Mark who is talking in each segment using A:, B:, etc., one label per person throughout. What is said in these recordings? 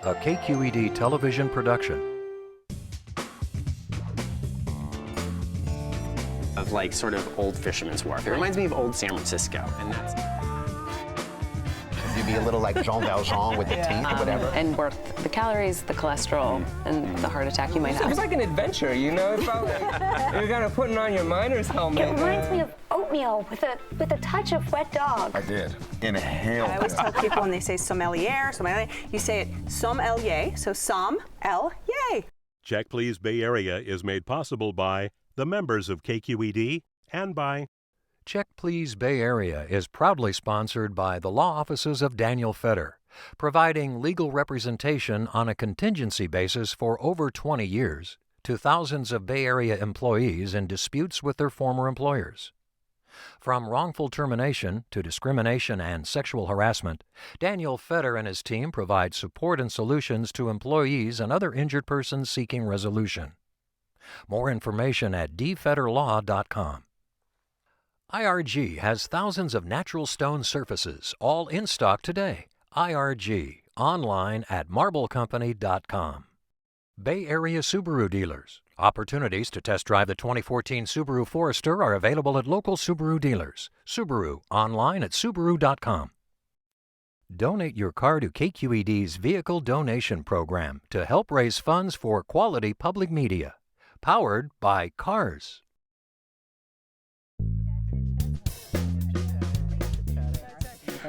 A: a KQED television production.
B: Of like sort of old Fisherman's Wharf. It reminds me of old San Francisco, and that's...
C: You'd be a little like Jean Valjean with the teeth or whatever.
D: And worth the calories, the cholesterol, and the heart attack you might have.
E: It was like an adventure, you know? It felt like you're kind of putting on your miner's helmet.
F: It reminds me of oatmeal with a touch of wet dog.
G: I did. Inhale.
H: I always tell people when they say sommelier, you say it sommelier, so som-el-yay.
I: Check Please Bay Area is made possible by the members of KQED and by
A: Check Please Bay Area is proudly sponsored by the law offices of Daniel Feder, providing legal representation on a contingency basis for over 20 years to thousands of Bay Area employees in disputes with their former employers. From wrongful termination to discrimination and sexual harassment, Daniel Feder and his team provide support and solutions to employees and other injured persons seeking resolution. More information at dfederlaw.com. IRG has thousands of natural stone surfaces, all in stock today. IRG, online at marblecompany.com. Bay Area Subaru dealers. Opportunities to test drive the 2014 Subaru Forester are available at local Subaru dealers. Subaru, online at subaru.com. Donate your car to KQED's Vehicle Donation Program to help raise funds for quality public media. Powered by Cars.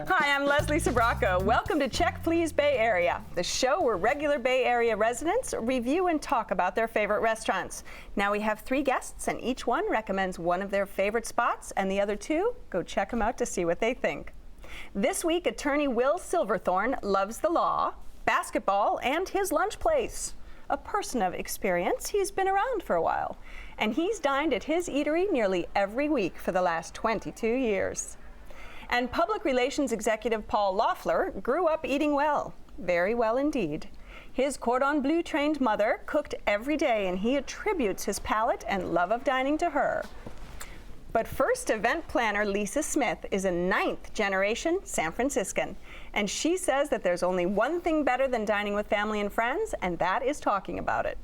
H: Hi, I'm Leslie Sabraco. Welcome to Check Please Bay Area, the show where regular Bay Area residents review and talk about their favorite restaurants. Now we have 3 guests, and each one recommends one of their favorite spots, and the other 2 go check them out to see what they think. This week, attorney Will Silverthorne loves the law, basketball, and his lunch place. A person of experience, he's been around for a while, and he's dined at his eatery nearly every week for the last 22 years. And public relations executive Paul Loeffler grew up eating well, very well indeed. His cordon bleu trained mother cooked every day, and he attributes his palate and love of dining to her. But first event planner Lisa Smith is a 9th generation San Franciscan, and she says that there's only one thing better than dining with family and friends, and that is talking about it.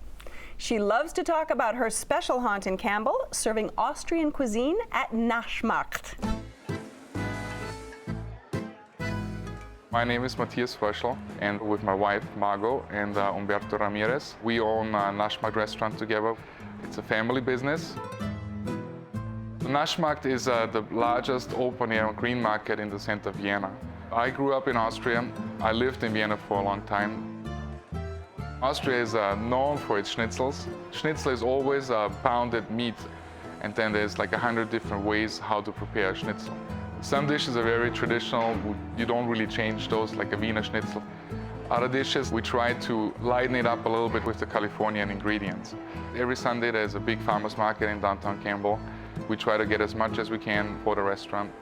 H: She loves to talk about her special haunt in Campbell, serving Austrian cuisine at Naschmarkt.
J: My name is Matthias Fröschl, and with my wife Margot and Umberto Ramirez, we own a Naschmarkt restaurant together. It's a family business. The Naschmarkt is the largest open-air green market in the center of Vienna. I grew up in Austria. I lived in Vienna for a long time. Austria is known for its schnitzels. Schnitzel is always pounded meat, and then there's like 100 different ways how to prepare a schnitzel. Some dishes are very traditional. You don't really change those, like a Wiener Schnitzel. Other dishes, we try to lighten it up a little bit with the Californian ingredients. Every Sunday there's a big farmers market in downtown Campbell. We try to get as much as we can for the restaurant.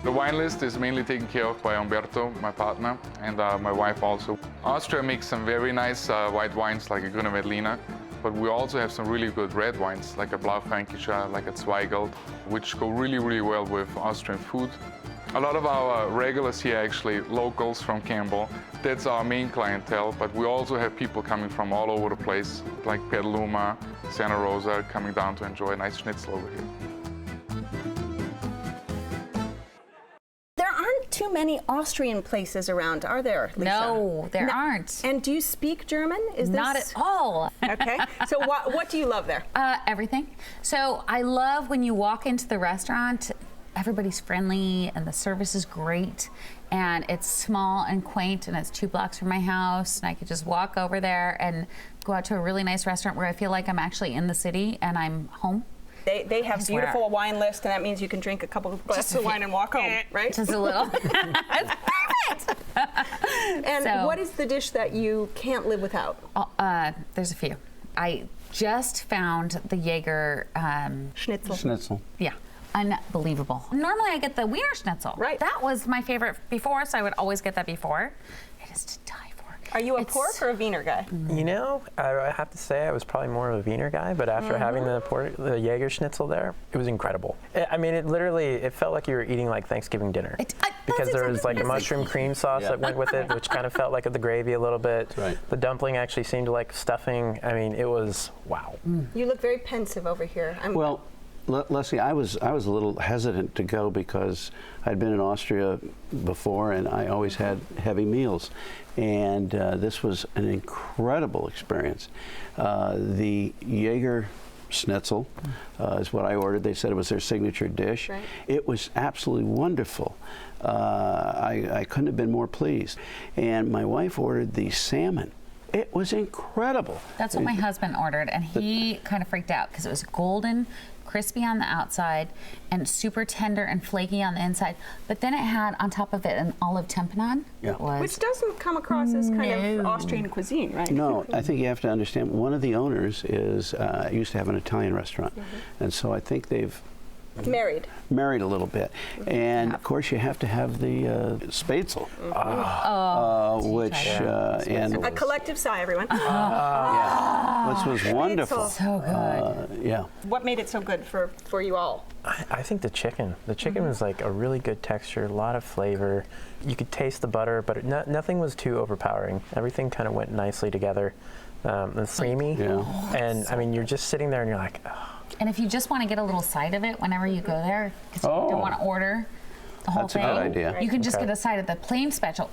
J: The wine list is mainly taken care of by Umberto, my partner, and my wife also. Austria makes some very nice white wines like a Grüne Veltliner, but we also have some really good red wines like a Blaufränkischer, like a Zweigelt, which go really, really well with Austrian food. A lot of our regulars here are actually locals from Campbell. That's our main clientele, but we also have people coming from all over the place, like Petaluma, Santa Rosa, coming down to enjoy a nice schnitzel over here.
H: There aren't too many Austrian places around, are there, Lisa?
K: No, there aren't.
H: And do you speak German?
K: Not at all.
H: Okay. So what do you love there?
K: Everything. So I love when you walk into the restaurant, everybody's friendly and the service is great, and it's small and quaint, and it's 2 blocks from my house, and I could just walk over there and go out to a really nice restaurant where I feel like I'm actually in the city and I'm home.
H: They have beautiful wine list, and that means you can drink a couple of glasses of wine and walk home, right?
K: Just a little. It's perfect.
H: And what is the dish that you can't live without?
K: There's a few. I just found the Jaeger
H: Schnitzel.
K: Yeah. Unbelievable. Normally I get the Wiener Schnitzel.
H: Right.
K: That was my favorite before, so I would always get that before. It is to die for.
H: Are you a pork or a wiener guy?
G: You know, I have to say I was probably more of a wiener guy, but after having the Jaeger schnitzel there, it was incredible. I mean, it felt like you were eating like Thanksgiving dinner. Because there was like a mushroom cream sauce that went with it, which kind of felt like the gravy a little bit.
L: Right.
G: The dumpling actually seemed like stuffing. I mean, it was wow.
H: You look very pensive over here.
L: Well, Leslie, I was a little hesitant to go because I'd been in Austria before, and I always had heavy meals, and this was an incredible experience. The Jaeger schnitzel is what I ordered. They said it was their signature dish.
H: Right.
L: It was absolutely wonderful. I couldn't have been more pleased. And my wife ordered the salmon. It was incredible.
K: That's what my husband ordered, and he kind of freaked out because it was golden, crispy on the outside, and super tender and flaky on the inside. But then it had on top of it an olive tempeh.
L: Yeah.
H: Which doesn't come across as kind of Austrian cuisine, right?
L: No, I think you have to understand, one of the owners used to have an Italian restaurant. And so I think they've married a little bit. And of course you have to have the spätzle, which and
H: a collective sigh, everyone.
L: which was wonderful.
K: So good.
L: Yeah.
H: What made it so good for you all?
G: I think the chicken. The chicken was like a really good texture, a lot of flavor. You could taste the butter, but nothing was too overpowering. Everything kind of went nicely together. And creamy.
L: Yeah.
G: And I mean, you're just sitting there and you're like, oh.
K: And if you just want to get a little side of it whenever you go there, because you don't want to order the whole thing.
L: That's a good idea.
K: You can just get a side of the plain special.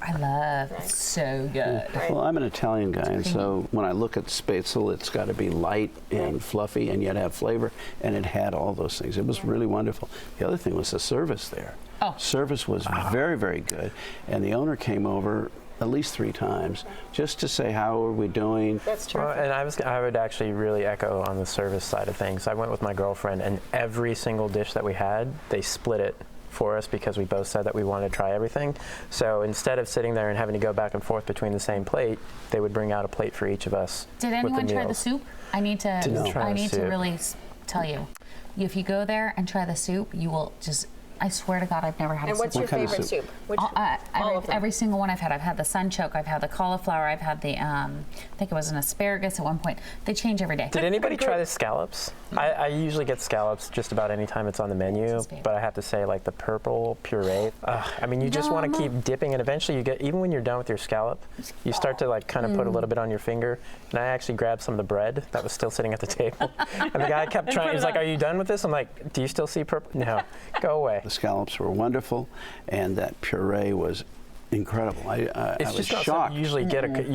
K: I love. It's so good.
L: Well, I'm an Italian guy, and so when I look at spätzle, it's got to be light and fluffy and yet have flavor, and it had all those things. It was really wonderful. The other thing was the service there. Service was very, very good, and the owner came over at least 3 times just to say, how are we doing?
H: That's true.
G: Well, and I would actually really echo on the service side of things. I went with my girlfriend, and every single dish that we had, they split it for us because we both said that we wanted to try everything. So instead of sitting there and having to go back and forth between the same plate, they would bring out a plate for each of us.
K: Did anyone try the soup? I need to really tell you. If you go there and try the soup, you will just, I swear to God, I've never had a soup.
H: And what's your favorite soup?
K: Every single one I've had. I've had the sunchoke, I've had the cauliflower, I've had the, I think it was an asparagus at one point. They change every day.
G: Did anybody try the scallops? I usually get scallops just about any time it's on the menu, but I have to say, like the purple puree, I mean, you just want to keep dipping, and eventually you get, even when you're done with your scallop, you start to like kind of put a little bit on your finger, and I actually grabbed some of the bread that was still sitting at the table, and the guy kept trying, he's like, are you done with this? I'm like, do you still see purple? No, go away.
L: The scallops were wonderful, and that puree was incredible. I
G: it's
L: was
G: just not
L: shocked.
G: something you usually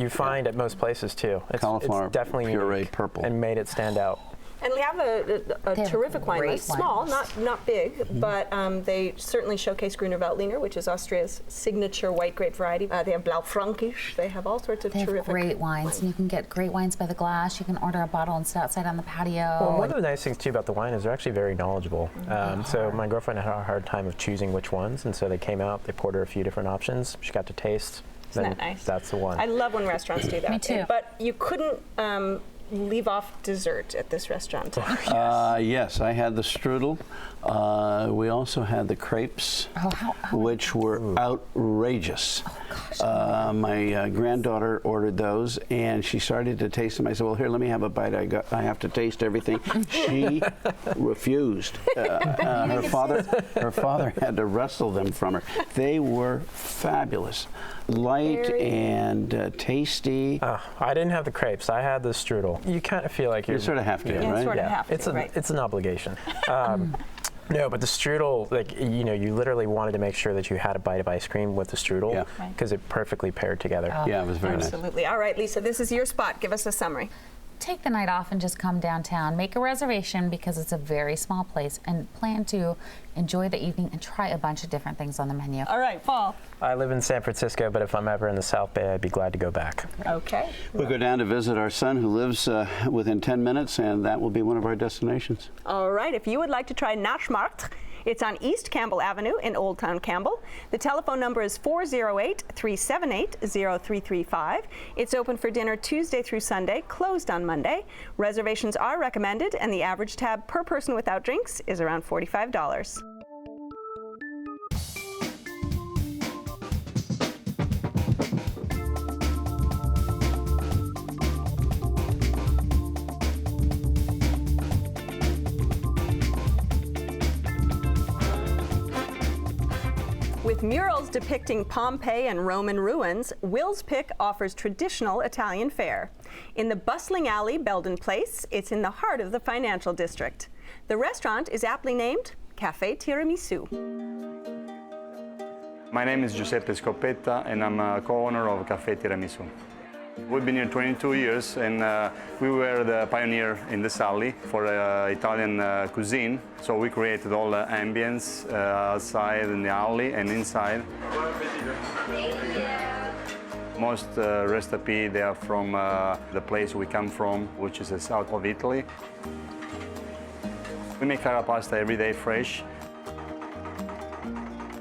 G: you find at most places too.
L: Cauliflower
G: it's definitely
L: puree
G: unique
L: purple.
G: and made it stand out.
H: And we have a terrific wine list. Small, not big, but they certainly showcase Grüner Veltliner, which is Austria's signature white grape variety. They have Blaufränkisch. They have all sorts of terrific
K: great wines. And you can get great wines by the glass. You can order a bottle and sit outside on the patio.
G: Well, one of the nice things too about the wine is they're actually very knowledgeable. So my girlfriend had a hard time of choosing which ones, and so they came out, they poured her a few different options. She got to taste.
H: Isn't that nice?
G: That's the one.
H: I love when restaurants do that.
K: Me too.
H: But you couldn't leave off dessert at this restaurant.
L: Yes, I had the strudel. We also had the crepes, which were outrageous. My granddaughter ordered those, and she started to taste them. I said, well, here, let me have a bite. I have to taste everything. She refused. Her father had to wrestle them from her. They were fabulous. Light and tasty.
G: I didn't have the crepes. I had the strudel. You kind of feel like you
L: sort of have to, right?
H: Sort of have to,
G: it's an obligation. No, but the strudel, like, you know, you literally wanted to make sure that you had a bite of ice cream with the strudel because it perfectly paired together.
L: Yeah, it was very nice.
H: Absolutely. All right, Lisa, this is your spot. Give us a summary.
K: Take the night off and just come downtown. Make a reservation because it's a very small place, and plan to enjoy the evening and try a bunch of different things on the menu.
H: All right, Paul.
G: I live in San Francisco, but if I'm ever in the South Bay, I'd be glad to go back.
H: Okay.
L: We'll go down to visit our son who lives within 10 minutes, and that will be one of our destinations.
H: All right, if you would like to try Naschmarkt, it's on East Campbell Avenue in Old Town Campbell. The telephone number is 408-378-0335. It's open for dinner Tuesday through Sunday, closed on Monday. Reservations are recommended, and the average tab per person without drinks is around $45. With murals depicting Pompeii and Roman ruins, Will's Pick offers traditional Italian fare. In the bustling alley Belden Place, it's in the heart of the financial district. The restaurant is aptly named Café Tiramisu.
M: My name is Giuseppe Scoppetta and I'm a co-owner of Café Tiramisu. We've been here 22 years and we were the pioneer in this alley for Italian cuisine. So we created all the ambience outside in the alley and inside. Most recipes they are from the place we come from, which is the south of Italy. We make our pasta every day fresh.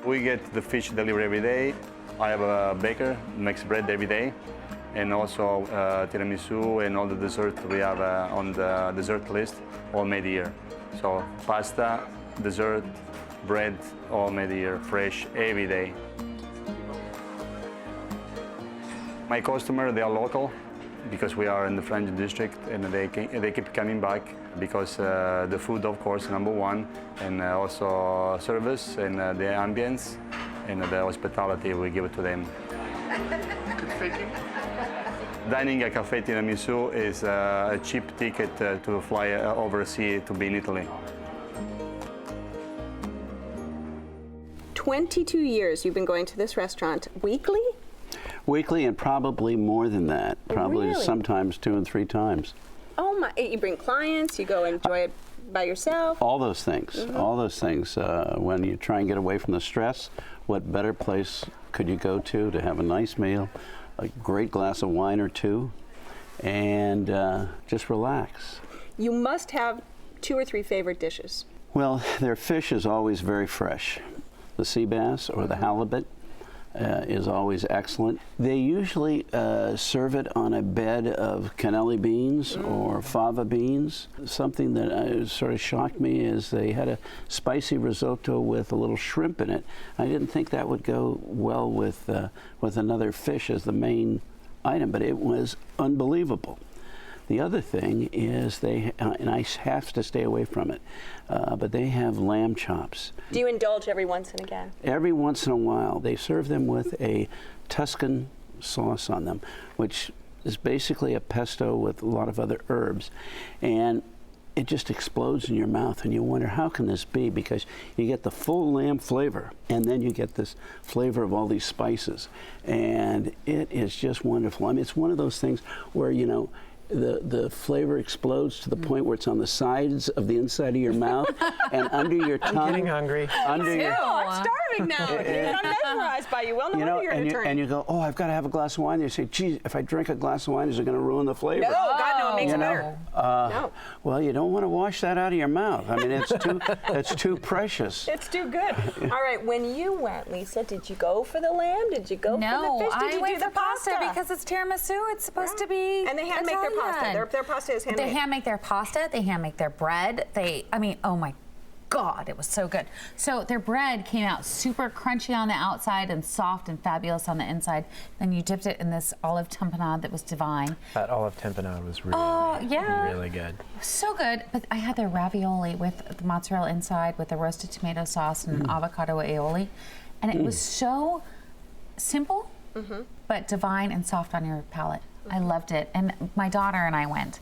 M: We get the fish delivered every day. I have a baker who makes bread every day. And also tiramisu and all the dessert we have on the dessert list, all made here. So pasta, dessert, bread, all made here, fresh, every day. My customers, they are local because we are in the French district and they keep coming back because the food, of course, number one, and also service and the ambience and the hospitality we give it to them. Dining at Café Tiramisu is a cheap ticket to fly overseas to be in Italy.
H: 22 years you've been going to this restaurant weekly?
L: Weekly and probably more than that. Probably
H: Really?
L: sometimes 2 and 3 times.
H: Oh my, you bring clients, you go enjoy it by yourself?
L: All those things, all those things. When you try and get away from the stress, what better place could you go to have a nice meal, a great glass of wine or two, and just relax.
H: You must have 2 or 3 favorite dishes.
L: Well, their fish is always very fresh. The sea bass or the halibut is always excellent. They usually serve it on a bed of Canela beans or fava beans. Something that sort of shocked me is they had a spicy risotto with a little shrimp in it. I didn't think that would go well with another fish as the main item, but it was unbelievable. The other thing is they, and I have to stay away from it, but they have lamb chops.
H: Do you indulge every once and again?
L: Every once in a while. They serve them with a Tuscan sauce on them, which is basically a pesto with a lot of other herbs. And it just explodes in your mouth, and you wonder, how can this be? Because you get the full lamb flavor, and then you get this flavor of all these spices. And it is just wonderful. I mean, it's one of those things where, you know, the flavor explodes to the point where it's on the sides of the inside of your mouth and under your tongue.
G: I'm getting hungry.
L: Under your,
H: I'm starving now. I'm mesmerized by you. Well, no wonder you're an attorney.
L: And you go, oh, I've got to have a glass of wine. You say, geez, if I drink a glass of wine, is it going to ruin the flavor?
H: No, God, no, it makes it better.
L: No. Well, you don't want to wash that out of your mouth. I mean, it's too precious.
H: It's too good. All right, when you went, Lisa, did you go for the lamb? Did you go for the fish? Did you
K: went
H: do the
K: for pasta because it's tiramisu. It's supposed to be
H: And they hand make their pasta. Their pasta is handmade.
K: They hand make their pasta. They hand make their bread. I mean, oh my God, it was so good. So their bread came out super crunchy on the outside and soft and fabulous on the inside. Then you dipped it in this olive tamponade that was divine.
G: That olive tamponade was really, really good.
K: So good. But I had their ravioli with the mozzarella inside with the roasted tomato sauce and avocado aioli. And it was so simple, but divine and soft on your palate. I loved it. And my daughter and I went.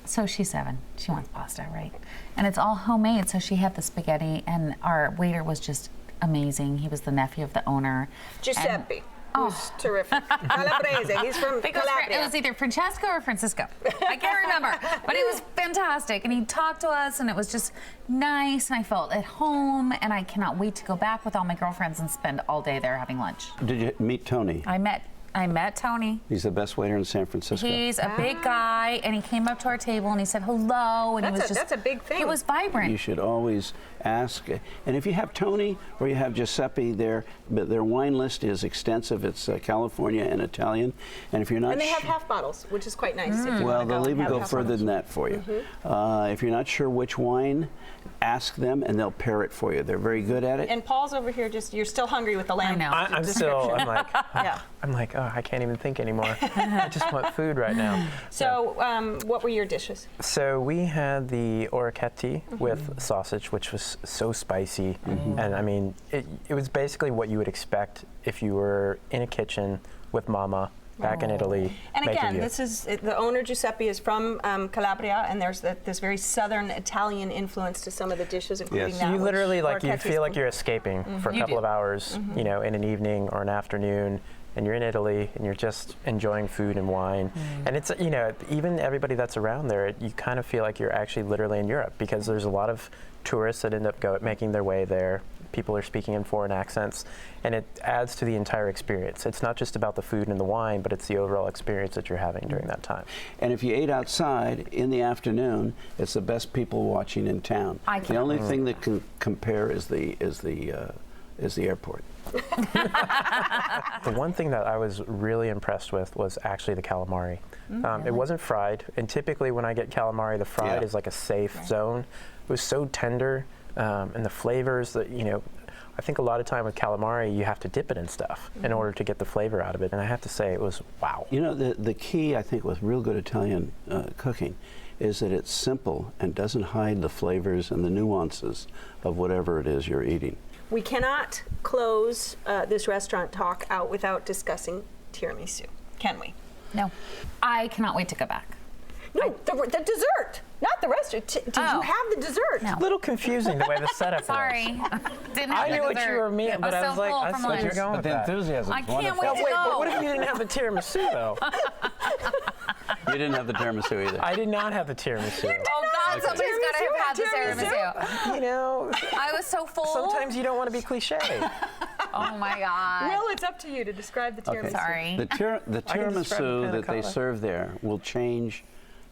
K: So she's 7. She wants pasta, right? And it's all homemade. So she had the spaghetti, and our waiter was just amazing. He was the nephew of the owner.
H: Giuseppe. Who's terrific. Calabrese. He's from Calabria.
K: It was either Francesco or Francisco. I can't remember. But it was fantastic. And he talked to us, and it was just nice. And I felt at home. And I cannot wait to go back with all my girlfriends and spend all day there having lunch.
L: Did you meet Tony?
K: I met Tony.
L: He's the best waiter in San Francisco.
K: He's a big guy, and he came up to our table and he said hello, and
H: that's a big thing.
K: He was vibrant.
L: You should always ask, and if you have Tony or you have Giuseppe, their wine list is extensive. It's California and Italian, and if you're not,
H: and they have half bottles, which is quite nice. If you
L: well,
H: want to
L: they'll even go further
H: bottles.
L: than that for you. If you're not sure which wine, ask them, and they'll pair it for you. They're very good at it.
H: And Paul's over here. You're still hungry with the lamb.
K: I know.
G: I'm like, oh, I can't even think anymore. I just want food right now.
H: So, what were your dishes?
G: So we had the orecchiette with sausage, which was was so spicy, and I mean, it was basically what you would expect if you were in a kitchen with Mama back in Italy.
H: And again, this is the owner Giuseppe is from Calabria, and there's this very southern Italian influence to some of the dishes, including that.
G: You literally you feel like you're escaping for a couple of hours, you know, in an evening or an afternoon, and you're in Italy and you're just enjoying food and wine. And it's, you know, even everybody that's around there, you kind of feel like you're actually literally in Europe, because there's a lot of tourists that end up making their way there. People are speaking in foreign accents, and it adds to the entire experience. It's not just about the food and the wine, but it's the overall experience that you're having during that time.
L: And if you ate outside in the afternoon, it's the best people watching in town. The only thing that can compare is the airport.
G: The one thing that I was really impressed with was actually the calamari. It wasn't fried, and typically when I get calamari, the fried is like a safe zone. It was so tender. And the flavors that, you know, I think a lot of time with calamari, you have to dip it in stuff in order to get the flavor out of it. And I have to say, it was wow.
L: You know, the key, I think, with real good Italian cooking is that it's simple and doesn't hide the flavors and the nuances of whatever it is you're eating.
H: We cannot close this restaurant talk out without discussing tiramisu, can we?
K: No. I cannot wait to go back.
H: No, the dessert, not the restaurant. Did you have the dessert?
G: It's a little confusing the way the setup was.
K: Sorry. Didn't have
G: I knew
K: the
G: what
K: dessert.
G: you were meaning, but I was like, I thought you were going with that.
C: The enthusiasm.
K: I can't wait to
G: Wait,
K: go.
G: but what if you didn't have the tiramisu, though?
L: You didn't have the tiramisu either.
G: I did not have the tiramisu.
K: Oh, God, somebody's got to have had the tiramisu.
G: You know,
K: I was so full.
G: sometimes you don't want to be cliche.
K: Oh, my God.
H: Will, it's up to you to describe the tiramisu.
K: Sorry.
L: The tiramisu that they serve there will change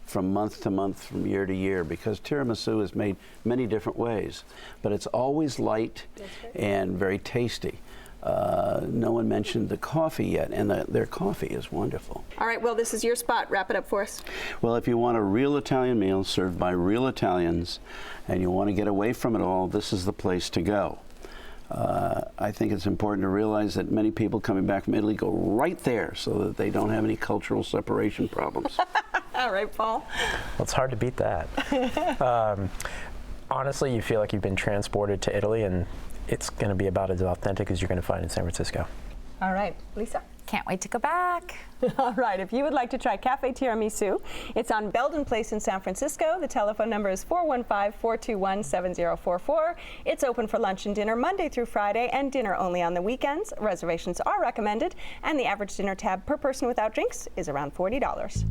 L: from month to month, from year to year, because tiramisu is made many different ways, but it's always light and very tasty. No one mentioned the coffee yet, and their coffee is wonderful.
H: All right, Will, this is your spot. Wrap it up for us.
L: Well, if you want a real Italian meal served by real Italians, and you want to get away from it all, this is the place to go. I think it's important to realize that many people coming back from Italy go right there so that they don't have any cultural separation problems.
H: All right, Paul.
G: Well, it's hard to beat that. Honestly, you feel like you've been transported to Italy, and it's going to be about as authentic as you're going to find in San Francisco.
H: All right, Lisa.
K: Can't wait to go back.
H: All right, if you would like to try Café Tiramisu, it's on Belden Place in San Francisco. The telephone number is 415-421-7044. It's open for lunch and dinner Monday through Friday, and dinner only on the weekends. Reservations are recommended, and the average dinner tab per person without drinks is around $40.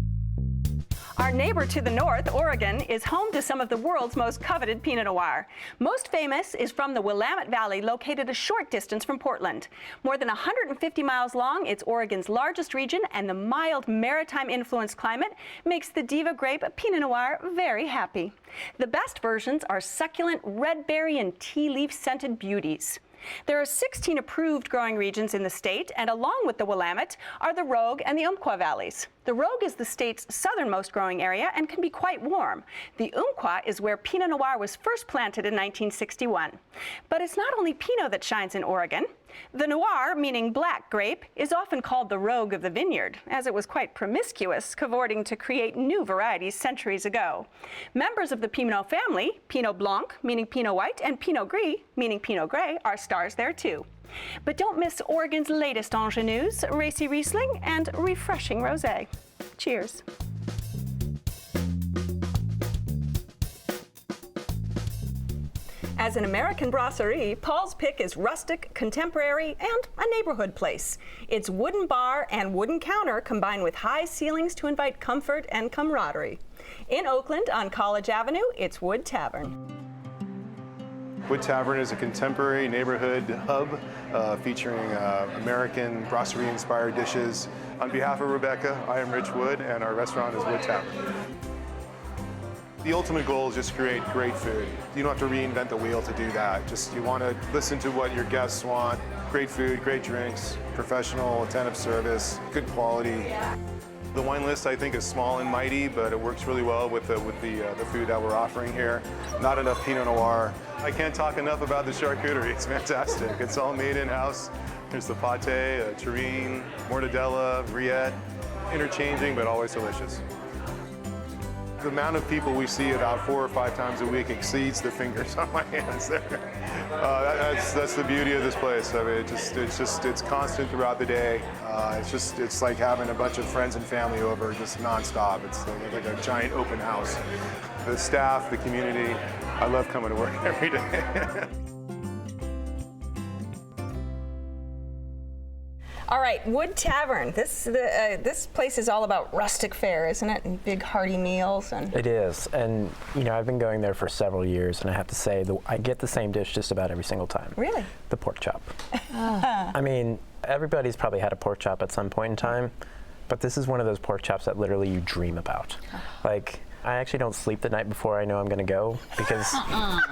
H: Our neighbor to the north, Oregon, is home to some of the world's most coveted Pinot Noir. Most famous is from the Willamette Valley, located a short distance from Portland. More than 150 miles long, it's Oregon's largest region, and the mild maritime-influenced climate makes the Diva grape Pinot Noir very happy. The best versions are succulent red berry and tea leaf scented beauties. There are 16 approved growing regions in the state, and along with the Willamette are the Rogue and the Umpqua valleys. The Rogue is the state's southernmost growing area and can be quite warm. The Umpqua is where Pinot Noir was first planted in 1961. But it's not only Pinot that shines in Oregon. The Noir, meaning black grape, is often called the Rogue of the vineyard, as it was quite promiscuous, cavorting to create new varieties centuries ago. Members of the Pinot family, Pinot Blanc, meaning Pinot White, and Pinot Gris, meaning Pinot Gray, are stars there too. But don't miss Oregon's latest ingenues, racy Riesling and refreshing rosé. Cheers. As an American brasserie, Paul's pick is rustic, contemporary, and a neighborhood place. Its wooden bar and wooden counter combine with high ceilings to invite comfort and camaraderie. In Oakland, on College Avenue, it's Wood Tavern.
N: Wood Tavern is a contemporary neighborhood hub featuring American brasserie-inspired dishes. On behalf of Rebecca, I am Rich Wood, and our restaurant is Wood Tavern. The ultimate goal is just to create great food. You don't have to reinvent the wheel to do that. Just you want to listen to what your guests want. Great food, great drinks, professional, attentive service, good quality. The wine list, I think, is small and mighty, but it works really well with the food that we're offering here. Not enough Pinot Noir. I can't talk enough about the charcuterie. It's fantastic. It's all made in-house. There's the pate, terrine, mortadella, rillette. Interchanging, but always delicious. The amount of people we see about 4 or 5 times a week exceeds the fingers on my hands there. That's the beauty of this place. I mean, it's constant throughout the day. It's like having a bunch of friends and family over just nonstop. It's like a giant open house. The staff, the community, I love coming to work every day.
H: All right, Wood Tavern. This place is all about rustic fare, isn't it? And big hearty meals.
G: It is, and I've been going there for several years, and I have to say, I get the same dish just about every single time.
H: Really?
G: The pork chop. I mean, everybody's probably had a pork chop at some point in time, but this is one of those pork chops that literally you dream about. Like, I actually don't sleep the night before I know I'm going to go because,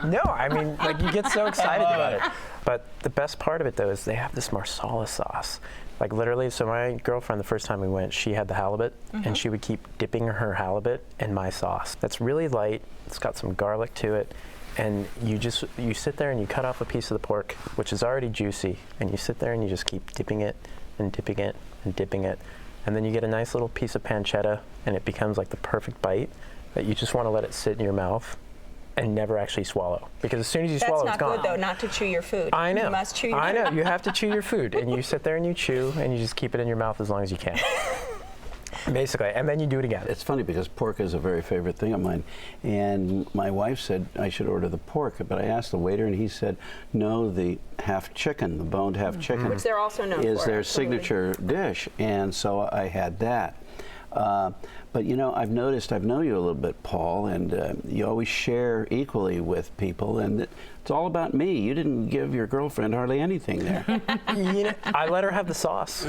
G: no, I mean, like you get so excited about it. But the best part of it, though, is they have this marsala sauce. Like literally, so my girlfriend, the first time we went, she had the halibut, and she would keep dipping her halibut in my sauce. That's really light. It's got some garlic to it. And you sit there and you cut off a piece of the pork, which is already juicy, and you sit there and you just keep dipping it and dipping it and dipping it. And then you get a nice little piece of pancetta, and it becomes like the perfect bite that you just want to let it sit in your mouth and never actually swallow. Because as soon as you swallow, it's gone.
H: That's not good, though, not to chew your food.
G: I know.
H: You must chew your food.
G: I know. You have to chew your food. And you sit there and you chew, and you just keep it in your mouth as long as you can. Basically. And then you do it again.
L: It's funny because pork is a very favorite thing of mine. And my wife said I should order the pork, but I asked the waiter, and he said, no, the half chicken, the boned half chicken.
H: Which they're also known
L: is
H: for.
L: Their signature dish. And so I had that. But I've noticed, I've known you a little bit, Paul, and you always share equally with people, and it's all about me. You didn't give your girlfriend hardly anything there.
G: I let her have the sauce.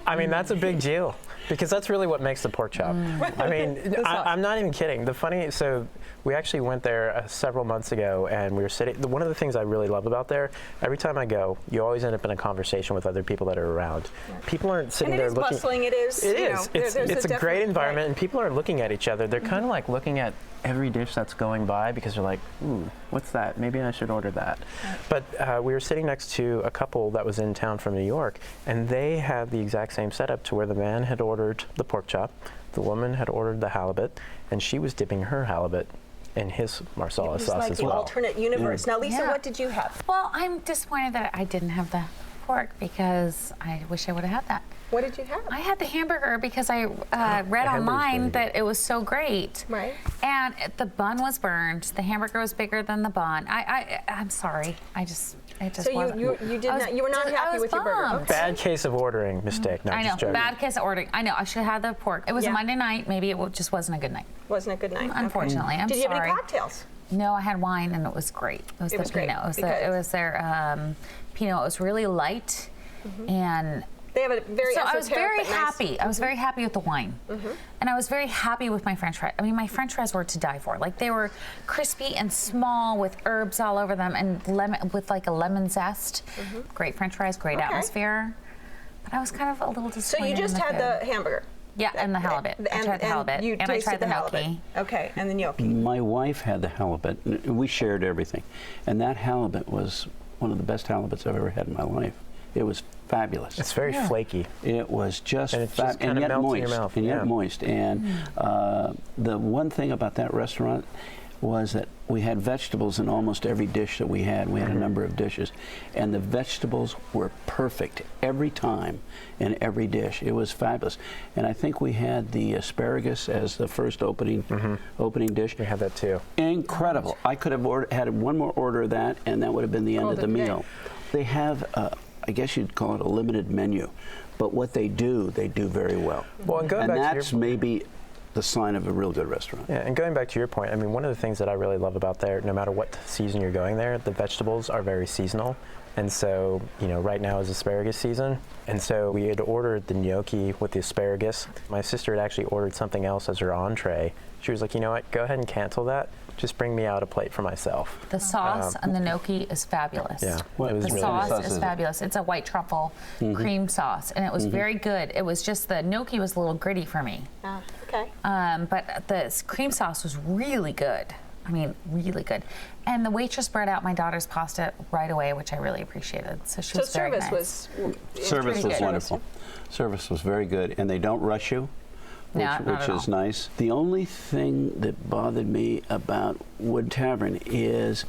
G: I mean, that's a big deal, because that's really what makes the pork chop. I mean, I'm not even kidding. So we actually went there several months ago, and we were sitting. One of the things I really love about there, every time I go, you always end up in a conversation with other people that are around. People aren't sitting there looking.
H: And it is bustling. It is.
G: It is. It's a great environment,
H: right.
G: and people are looking at each other. They're kind of like looking at every dish that's going by because they're like, ooh, what's that? Maybe I should order that. Right. But we were sitting next to a couple that was in town from New York, and they had the exact same setup to where the man had ordered the pork chop, the woman had ordered the halibut, and she was dipping her halibut in his marsala sauce
H: like
G: as
H: the
G: well.
H: Alternate universe. Now, Lisa, what did you have?
K: Well, I'm disappointed that I didn't have the pork because I wish I would have had that.
H: What did you have?
K: I had the hamburger because I read online that it was so great.
H: Right.
K: And the bun was burned. The hamburger was bigger than the bun. I'm sorry. It just
H: so
K: wasn't.
H: you were not happy with your burger. Okay.
G: Bad case of ordering mistake. No,
K: I know.
G: just joking.
K: Bad case of ordering. I know. I should have had the pork. It was a Monday night. Maybe it just wasn't a good night.
H: Wasn't a good night.
K: Unfortunately,
H: okay.
K: I'm sorry.
H: Did you have any cocktails?
K: No, I had wine and it was great. It was the Pinot. It was their Pinot. It was really light and.
H: They have a very
K: I was very happy.
H: Nice.
K: I was very happy with the wine, and I was very happy with my French fries. I mean, my French fries were to die for. Like they were crispy and small with herbs all over them, and lemon with like a lemon zest. Great French fries, great atmosphere. But I was kind of a little disappointed.
H: So you just had the hamburger.
K: Yeah, and the halibut. I tried the halibut, and I tried the gnocchi.
H: Okay, and the gnocchi.
L: My wife had the halibut. We shared everything, and that halibut was one of the best halibuts I've ever had in my life. It was fabulous.
G: It's very flaky.
L: It was just
G: and yet moist.
L: And yet moist. And the one thing about that restaurant was that we had vegetables in almost every dish that we had. We had a number of dishes, and the vegetables were perfect every time in every dish. It was fabulous. And I think we had the asparagus as the first opening dish.
G: We had that too.
L: Incredible. I could have had one more order of that, and that would have been the end of the meal. They have, I guess you'd call it a limited menu, but what they do very well.
G: Well, and going back
L: that's maybe the sign of a real good restaurant.
G: Yeah, and going back to your point, I mean, one of the things that I really love about there, no matter what season you're going there, the vegetables are very seasonal. And so, right now is asparagus season. And so we had ordered the gnocchi with the asparagus. My sister had actually ordered something else as her entree. She was like, you know what, go ahead and cancel that. Just bring me out a plate for myself.
K: The sauce on the gnocchi is fabulous.
G: Yeah,
K: the sauce is fabulous. It's a white truffle cream sauce, and it was very good. It was just the gnocchi was a little gritty for me.
H: Okay.
K: But the cream sauce was really good. I mean, really good. And the waitress brought out my daughter's pasta right away, which I really appreciated. So she was very nice.
L: Service was wonderful. Service was very good, and they don't rush you. which is nice. The only thing that bothered me about Wood Tavern is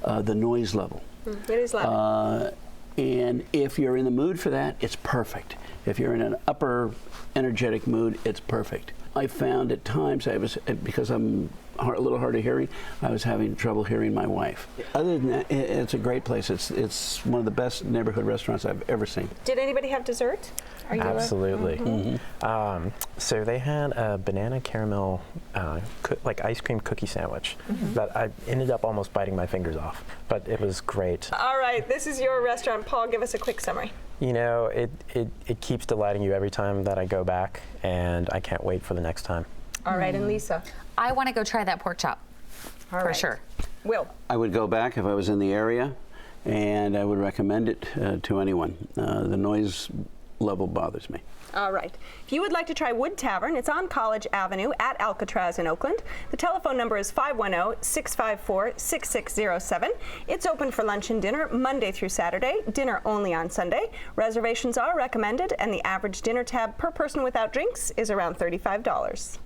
L: the noise level.
H: It is loud.
L: And if you're in the mood for that, it's perfect. If you're in an upper energetic mood, it's perfect. I found at times because I'm a little hard of hearing, I was having trouble hearing my wife. Other than that, it's a great place. It's one of the best neighborhood restaurants I've ever seen.
H: Did anybody have dessert?
G: Absolutely. So they had a banana caramel like ice cream cookie sandwich that I ended up almost biting my fingers off, but it was great.
H: All right, this is your restaurant. Paul, give us a quick summary.
G: You know, it keeps delighting you every time that I go back, and I can't wait for the next time.
H: All right, and Lisa?
K: I want to go try that pork chop, for sure.
H: Will?
L: I would go back if I was in the area, and I would recommend it to anyone. The noise level bothers me.
H: All right. If you would like to try Wood Tavern, it's on College Avenue at Alcatraz in Oakland. The telephone number is 510-654-6607. It's open for lunch and dinner Monday through Saturday, dinner only on Sunday. Reservations are recommended, and the average dinner tab per person without drinks is around $35.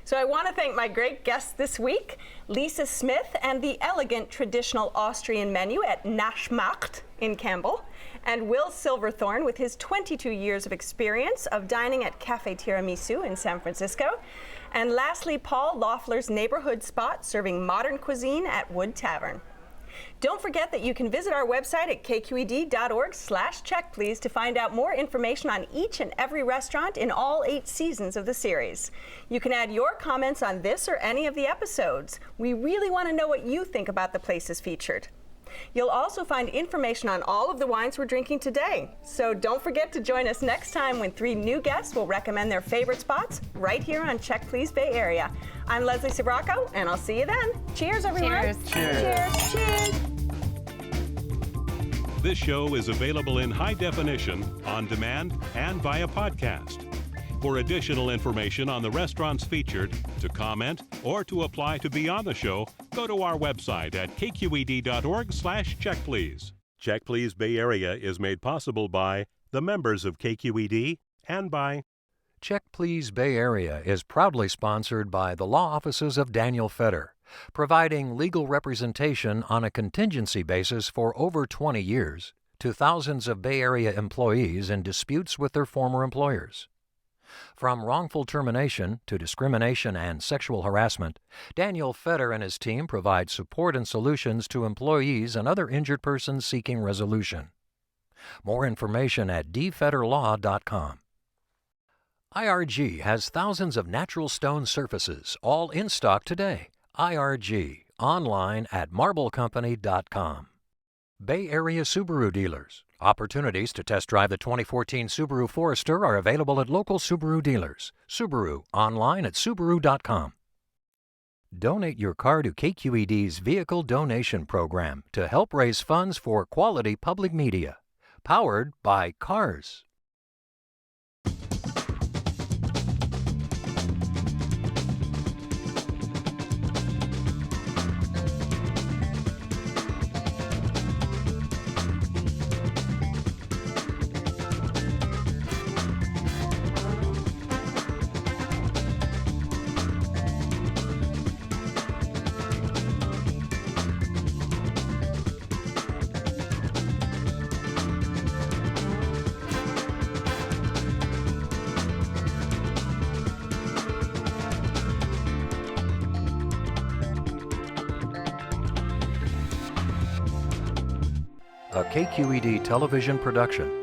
H: So I want to thank my great guests this week, Lisa Smith and the elegant traditional Austrian menu at Naschmarkt in Campbell, and Will Silverthorne with his 22 years of experience of dining at Café Tiramisu in San Francisco. And lastly, Paul Loeffler's neighborhood spot serving modern cuisine at Wood Tavern. Don't forget that you can visit our website at kqed.org/checkplease to find out more information on each and every restaurant in all 8 seasons of the series. You can add your comments on this or any of the episodes. We really want to know what you think about the places featured. You'll also find information on all of the wines we're drinking today. So don't forget to join us next time when 3 new guests will recommend their favorite spots right here on Check Please Bay Area. I'm Leslie Sbrocco, and I'll see you then. Cheers, everyone.
K: Cheers.
H: Cheers.
I: This show is available in high definition, on demand, and via podcast. For additional information on the restaurants featured, to comment, or to apply to be on the show, go to our website at kqed.org/checkplease. Check Please Bay Area is made possible by the members of KQED and by
A: Check Please Bay Area is proudly sponsored by the law offices of Daniel Feder, providing legal representation on a contingency basis for over 20 years to thousands of Bay Area employees in disputes with their former employers. From wrongful termination to discrimination and sexual harassment, Daniel Feder and his team provide support and solutions to employees and other injured persons seeking resolution. More information at dfederlaw.com. IRG has thousands of natural stone surfaces, all in stock today. IRG, online at marblecompany.com. Bay Area Subaru dealers. Opportunities to test drive the 2014 Subaru Forester are available at local Subaru dealers. Subaru, online at subaru.com. Donate your car to KQED's Vehicle Donation Program to help raise funds for quality public media. Powered by Cars. A KQED television production.